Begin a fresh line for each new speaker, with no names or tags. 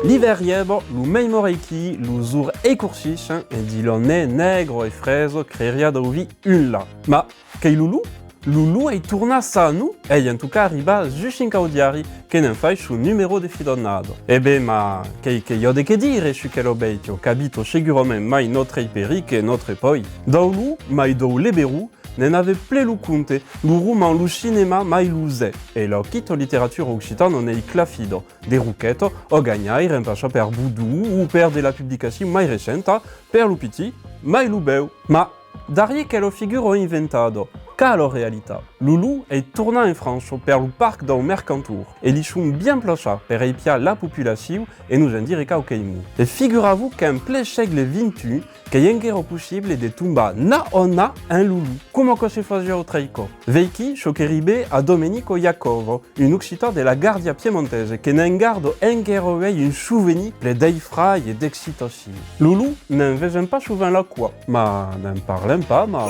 L'iveriebo, lu meimoreiki, lu zur ecoursis, e di l'onne negro e freso creeria da uvi la. Ma, che Lulu? Lulu è torna sanu e in tout cas arriba giusto in caudiari che non fai su numero de fidonado. E beh, ma che io de che dire su che lo beitio, capito sicuramente mai notre iperi che notre poi. Da lu, mai do leberu, ne n'ave ple lu conte, lu roman lu cinema mai lu ze. E lo chito literatura occitana non è il clafido, de ruchetto o gagnai rempacha per Boudou o per della pubblicazione mai recente, per lu piti, mai lu beu. Ma Darie che lo figuro inventato, ca la realtà. Lulu è tornato in Francia per il parc del Mercantour e li sono bien placiat per eipia la populazione e nous indirica au Keimu. E figuravo che in ple segle XXI che era possibile de tomba na onna un Lulu, come che si faceva traico. Veiki choqueribe a Domenico Iacovo, un occitan della Guardia Piemontese che ne gardo engerovei un souvenir ple d'eifrai e d'excitation. Lulu ne vesen pas souvent la quoi, ma n'en parlem pas, ma...